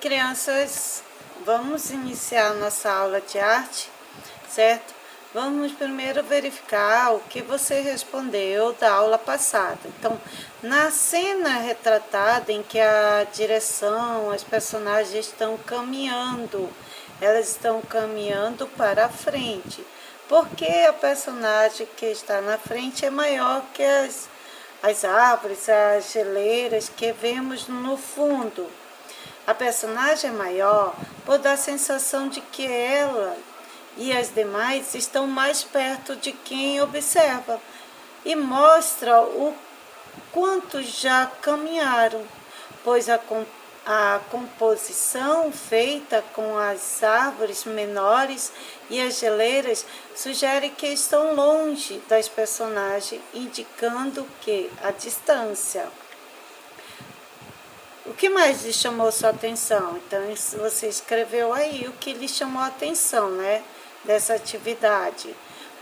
crianças, vamos iniciar nossa aula de arte, certo? Vamos primeiro verificar o que você respondeu da aula passada. Então, na cena retratada em que a direção, as personagens estão caminhando, elas estão caminhando para a frente. Porque a personagem que está na frente é maior que as árvores, as geleiras que vemos no fundo. A personagem é maior por dar a sensação de que ela e as demais estão mais perto de quem observa e mostra o quanto já caminharam, pois a composição feita com as árvores menores e as geleiras sugere que estão longe das personagens, indicando que a distância. O que mais lhe chamou sua atenção? Então, você escreveu aí o que lhe chamou a atenção, né, dessa atividade.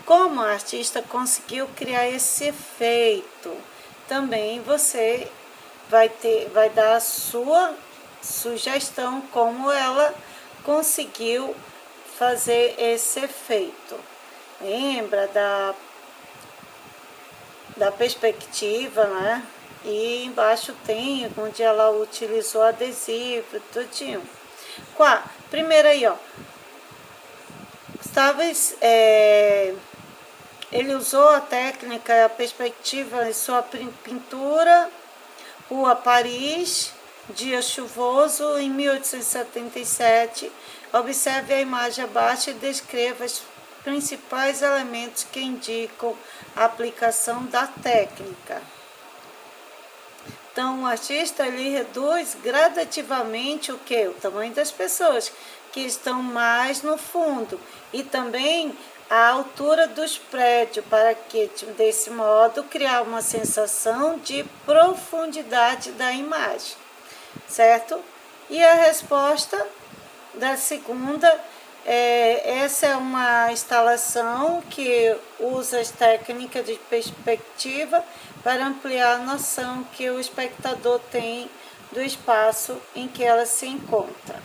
Como a artista conseguiu criar esse efeito? Também você vai dar a sua sugestão como ela conseguiu fazer esse efeito. Lembra da perspectiva, né? E embaixo tem onde ela utilizou adesivo, tudinho. Primeiro aí, ó. Ele usou a técnica, a perspectiva em sua pintura, Rua Paris, dia chuvoso, em 1877. Observe a imagem abaixo e descreva os principais elementos que indicam a aplicação da técnica. Então, o artista ele reduz gradativamente o tamanho das pessoas que estão mais no fundo e também a altura dos prédios, para que, desse modo, criar uma sensação de profundidade da imagem, certo? E a resposta da segunda, essa é uma instalação que usa as técnicas de perspectiva para ampliar a noção que o espectador tem do espaço em que ela se encontra.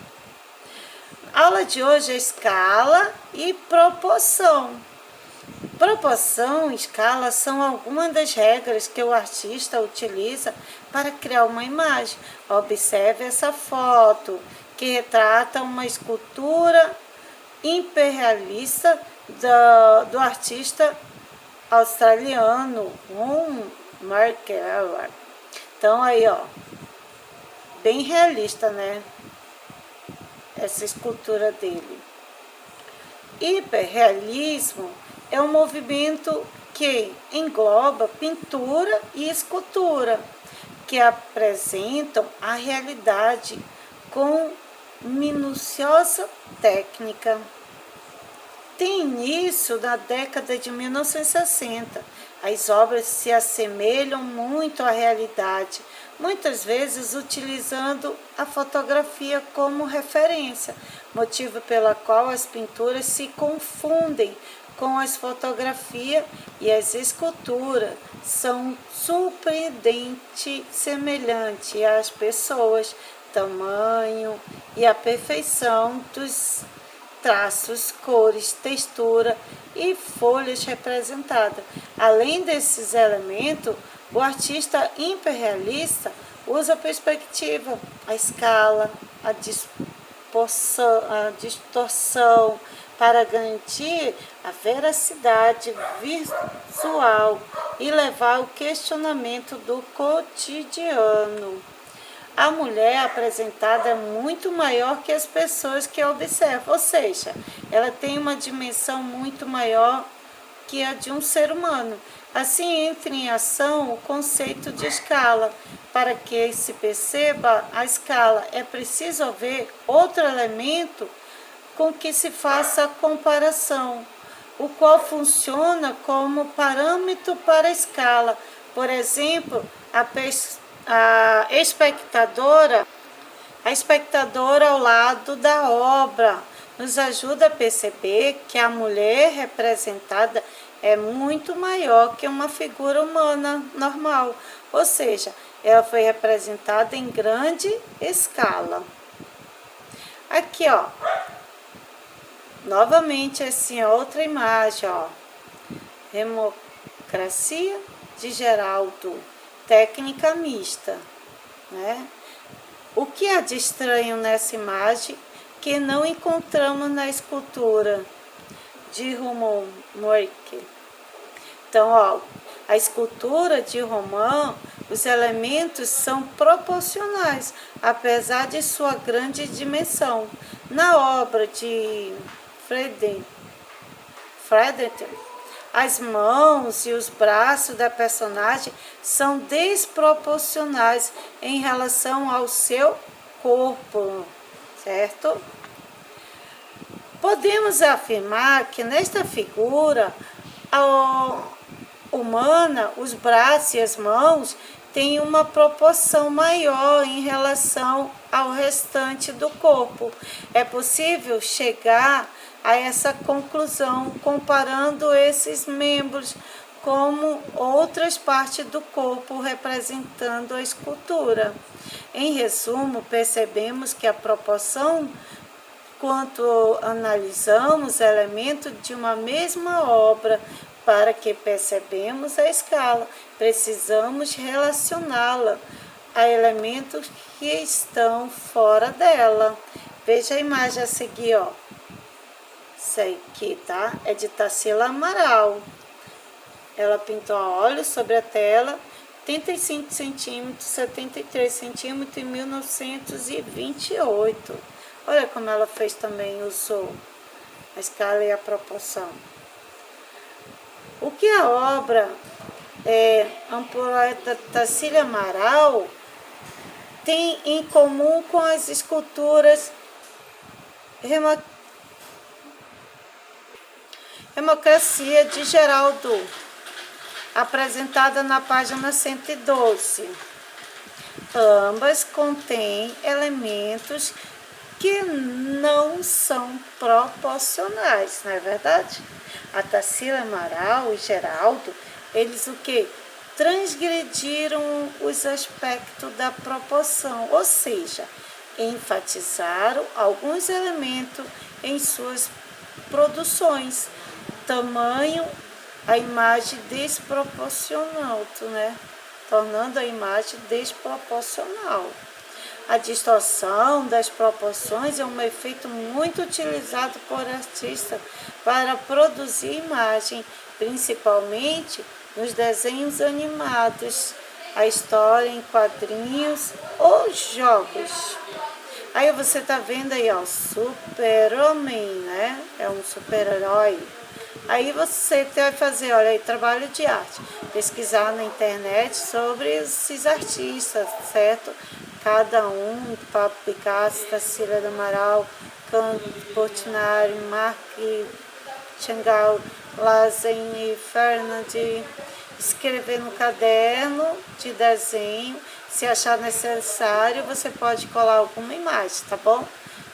A aula de hoje é escala e proporção. Proporção e escala são algumas das regras que o artista utiliza para criar uma imagem. Observe essa foto, que retrata uma escultura hiperrealista do artista australiano, Mark Ellard. Então, aí, ó, bem realista, né? Essa escultura dele. Hiperrealismo é um movimento que engloba pintura e escultura, que apresentam a realidade com minuciosa técnica. Tem início na década de 1960. As obras se assemelham muito à realidade, muitas vezes utilizando a fotografia como referência, motivo pelo qual as pinturas se confundem com as fotografias e as esculturas são surpreendente semelhantes às pessoas, tamanho e a perfeição dos traços, cores, textura e folhas representadas. Além desses elementos, o artista hiperrealista usa a perspectiva, a escala, a distorção para garantir a veracidade visual e levar ao questionamento do cotidiano. A mulher apresentada é muito maior que as pessoas que a observam, ou seja, ela tem uma dimensão muito maior que a de um ser humano. Assim entra em ação o conceito de escala. Para que se perceba a escala, é preciso haver outro elemento com que se faça a comparação, o qual funciona como parâmetro para a escala. Por exemplo, a espectadora ao lado da obra nos ajuda a perceber que a mulher representada é muito maior que uma figura humana normal, ou seja, ela foi representada em grande escala. Aqui, ó. Novamente, assim, outra imagem, ó. Democracia de Geraldo. Técnica mista, né? O que há de estranho nessa imagem que não encontramos na escultura de Roman Moike? Então, ó, a escultura de Romão, os elementos são proporcionais, apesar de sua grande dimensão. Na obra de Frederick, as mãos e os braços da personagem são desproporcionais em relação ao seu corpo, certo? Podemos afirmar que nesta figura humana, os braços e as mãos têm uma proporção maior em relação ao restante do corpo. É possível chegar a essa conclusão comparando esses membros como outras partes do corpo representando a escultura. Em resumo, percebemos que a proporção quando analisamos elementos de uma mesma obra para que percebemos a escala, precisamos relacioná-la a elementos que estão fora dela. Veja a imagem a seguir, ó. Isso aqui, tá? É de Tarsila Amaral. Ela pintou a óleo sobre a tela, 35 centímetros, 73 centímetros em 1928. Olha como ela fez também, usou a escala e a proporção. O que a obra Ampoeta Tarsila Amaral tem em comum com as esculturas Democracia de Geraldo, apresentada na página 112. Ambas contêm elementos que não são proporcionais, não é verdade? A Tarsila Amaral e Geraldo, eles o quê? Transgrediram os aspectos da proporção, ou seja, enfatizaram alguns elementos em suas produções, tamanho a imagem desproporcional, né? Tornando a imagem desproporcional. A distorção das proporções é um efeito muito utilizado por artistas para produzir imagem, principalmente nos desenhos animados, a história em quadrinhos ou jogos. Aí você tá vendo aí, ó, Super-Homem, né? É um super-herói. Aí você vai fazer, olha aí, trabalho de arte. Pesquisar na internet sobre esses artistas, certo? Cada um, Pablo Picasso, Tarsila Amaral, Canto Portinari, Mark Chagall, Lazen Fernandes. Escrever no caderno de desenho. Se achar necessário, você pode colar alguma imagem, tá bom?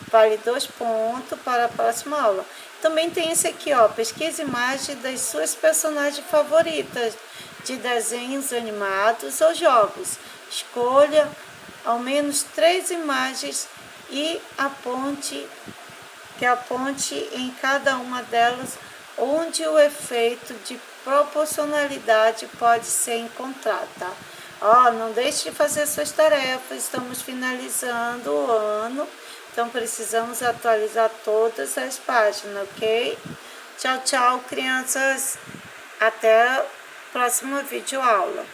Vale 2 pontos para a próxima aula. Também tem esse aqui, ó, pesquise imagens das suas personagens favoritas de desenhos animados ou jogos. Escolha ao menos 3 imagens e aponte em cada uma delas onde o efeito de proporcionalidade pode ser encontrado, tá? Ó, não deixe de fazer suas tarefas, estamos finalizando o ano, então precisamos atualizar todas as páginas, ok? Tchau, tchau, crianças. Até a próxima videoaula.